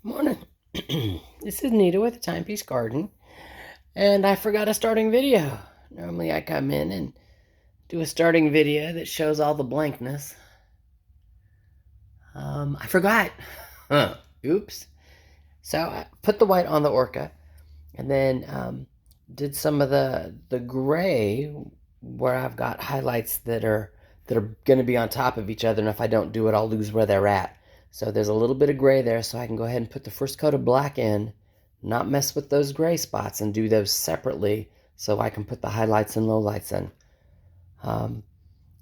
Morning. This is Nita with the Timepiece Garden, and I forgot a starting video. Normally I come in and do a starting video that shows all the blankness. I forgot. Oops. So I put the white on the orca, and then did some of the gray where I've got highlights that are going to be on top of each other, and if I don't do it, I'll lose where they're at. So there's a little bit of gray there, so I can go ahead and put the first coat of black in, not mess with those gray spots, and do those separately so I can put the highlights and lowlights in.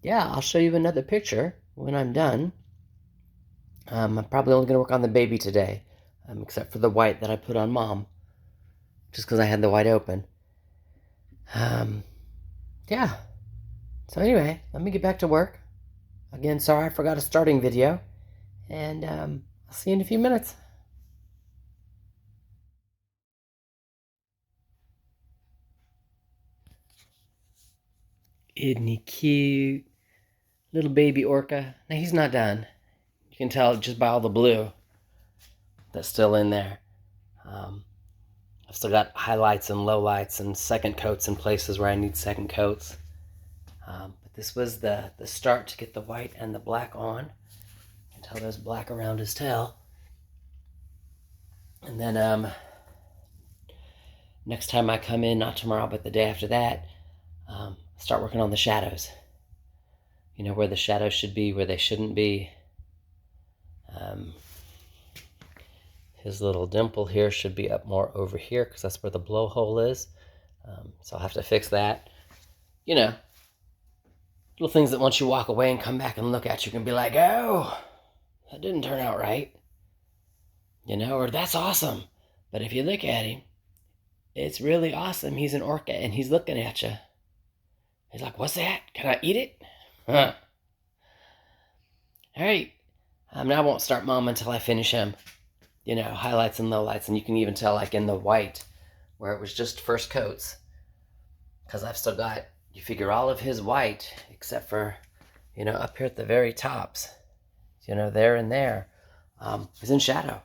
Yeah, I'll show you another picture when I'm done. I'm probably only going to work on the baby today, except for the white that I put on Mom, just because I had the white open. Yeah. So anyway, let me get back to work. Again, sorry I forgot a starting video, and I'll see you in a few minutes. Isn't he cute? Little baby orca. Now, he's not done. You can tell just by all the blue that's still in there. I've still got highlights and lowlights and second coats in places where I need second coats. But this was the start to get the white and the black on. You can tell there's black around his tail. And then next time I come in, not tomorrow, but the day after that, start working on the shadows. You know, where the shadows should be, where they shouldn't be. His little dimple here should be up more over here because that's where the blowhole is. So I'll have to fix that. You know, little things that once you walk away and come back and look at, you can be like, oh, that didn't turn out right. You know, or that's awesome. But if you look at him, it's really awesome. He's an orca and he's looking at you. He's like, what's that? Can I eat it? Huh. All right. Now I won't start Mom until I finish him. You know, highlights and lowlights. And you can even tell, like in the white, where it was just first coats. Because I've still got, you figure, all of his white, except for, you know, up here at the very tops. You know, there and there. Is in shadow.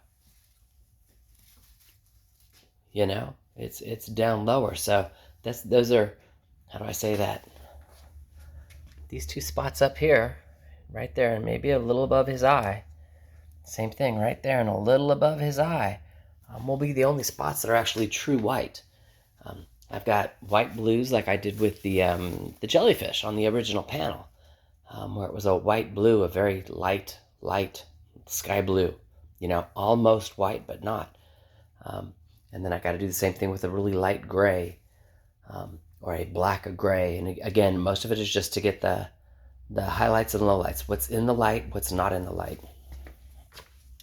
You know, it's down lower. So those are, how do I say that? These two spots up here, right there, and maybe a little above his eye. Same thing right there and a little above his eye will be the only spots that are actually true white. I've got white blues like I did with the jellyfish on the original panel, where it was a white blue, a very light sky blue, you know, almost white but not. And then I got to do the same thing with a really light gray, or a black gray. And again, most of it is just to get the highlights and lowlights. What's in the light, what's not in the light.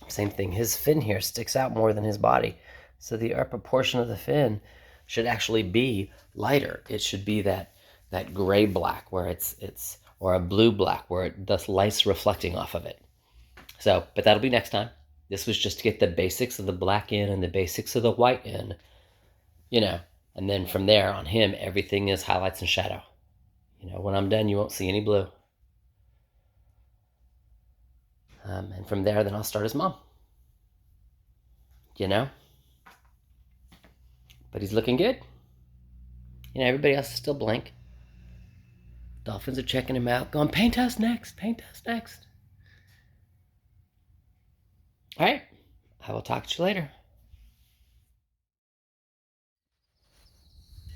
Same thing, his fin here sticks out more than his body. So the upper portion of the fin should actually be lighter. It should be that gray black where it's or a blue black where the light's reflecting off of it. So, but that'll be next time. This was just to get the basics of the black in and the basics of the white in, you know. And then from there on him, everything is highlights and shadow. You know, when I'm done, you won't see any blue. And from there, then I'll start his Mom. You know? But he's looking good. You know, everybody else is still blank. Dolphins are checking him out, going, paint us next, paint us next. All right, I will talk to you later.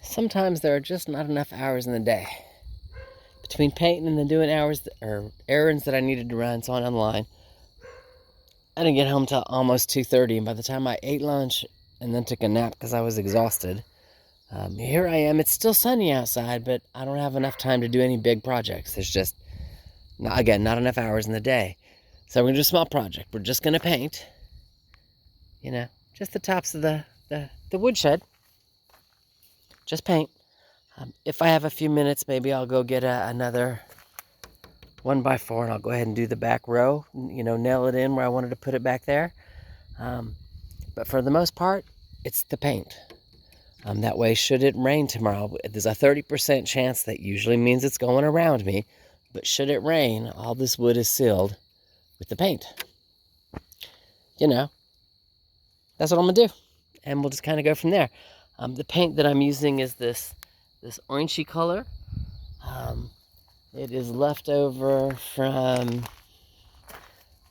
Sometimes there are just not enough hours in the day. Between painting and then doing hours or errands that I needed to run, so on online, I didn't get home till almost 2:30, and by the time I ate lunch and then took a nap because I was exhausted, here I am. It's still sunny outside, but I don't have enough time to do any big projects. There's just, not enough hours in the day. So we're going to do a small project. We're just going to paint, you know, just the tops of the woodshed. Just paint. If I have a few minutes, maybe I'll go get another 1x4 and I'll go ahead and do the back row, you know, nail it in where I wanted to put it back there. But for the most part, it's the paint. That way, should it rain tomorrow, there's a 30% chance that usually means it's going around me. But should it rain, all this wood is sealed with the paint. You know, that's what I'm gonna do. And we'll just kind of go from there. The paint that I'm using is this orangey color. It is left over from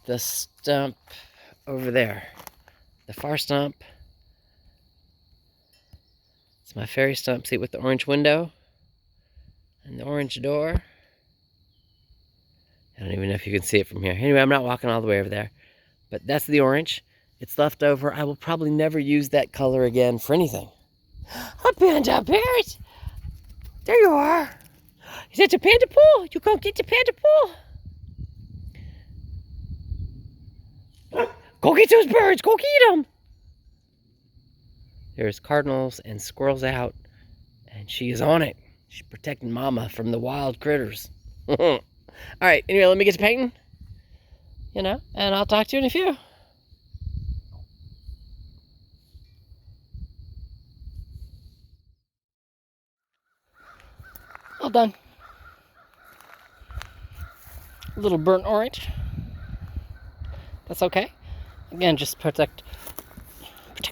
the stump over there. The far stump. It's my fairy stump. See it with the orange window and the orange door. I don't even know if you can see it from here. Anyway, I'm not walking all the way over there. But that's the orange. It's left over. I will probably never use that color again for anything. A panda parrot! There you are! Is that the panda pool? You gonna get the panda pool? Go get those birds! Go get them! There's cardinals and squirrels out, and she is on it. She's protecting Mama from the wild critters. Alright, anyway, let me get to painting. And I'll talk to you in a few. All done. A little burnt orange. That's okay. Again, just protect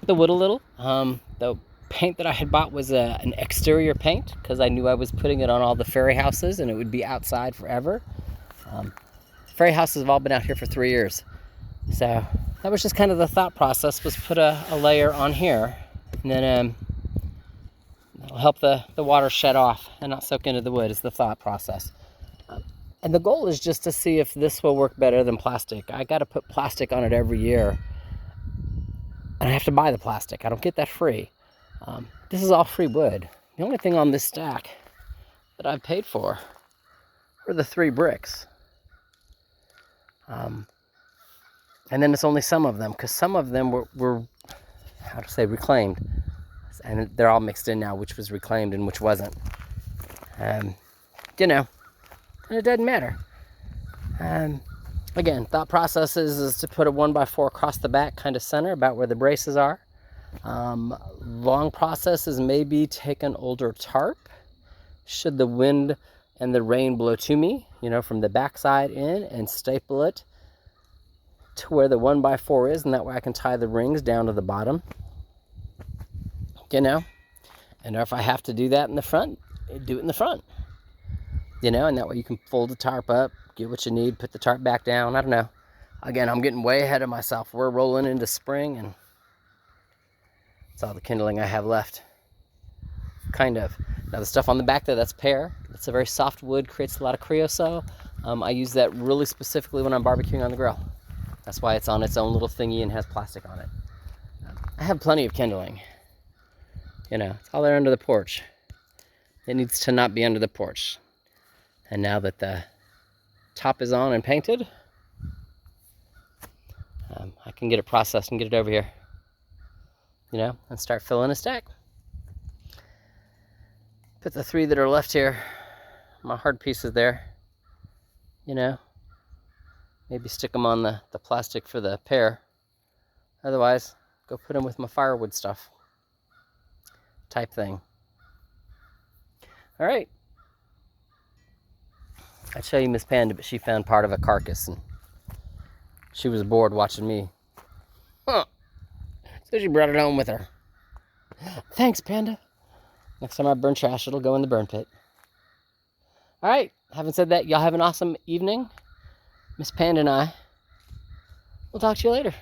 the wood a little. The paint that I had bought was an exterior paint because I knew I was putting it on all the fairy houses and it would be outside forever. Fairy houses have all been out here for 3 years. So that was just kind of the thought process, was put a layer on here, and then that'll help the water shed off and not soak into the wood, is the thought process. And the goal is just to see if this will work better than plastic. I got to put plastic on it every year, and I have to buy the plastic. I don't get that free. This is all free wood. The only thing on this stack that I've paid for are the 3 bricks. And then it's only some of them, because some of them were how to say, reclaimed. And they're all mixed in now, which was reclaimed and which wasn't. And it doesn't matter. Again, thought process is to put a 1x4 across the back, kind of center, about where the braces are. Long process is maybe take an older tarp, should the wind and the rain blow to me, from the backside in, and staple it to where the 1x4 is, and that way I can tie the rings down to the bottom. And if I have to do that in the front, do it in the front. And that way you can fold the tarp up, get what you need, put the tarp back down. I don't know. Again, I'm getting way ahead of myself. We're rolling into spring, and that's all the kindling I have left. Kind of. Now the stuff on the back there, that's pear. It's a very soft wood, creates a lot of creosote. I use that really specifically when I'm barbecuing on the grill. That's why it's on its own little thingy and has plastic on it. I have plenty of kindling. It's all there under the porch. It needs to not be under the porch. And now that the top is on and painted, I can get it processed and get it over here, and start filling a stack. Put the 3 that are left here, my hard pieces there, maybe stick them on the plastic for the pear. Otherwise, go put them with my firewood stuff type thing. All right. I'd show you Miss Panda, but she found part of a carcass, and she was bored watching me. So she brought it home with her. Thanks, Panda. Next time I burn trash, it'll go in the burn pit. All right. Having said that, y'all have an awesome evening. Miss Panda and I will talk to you later.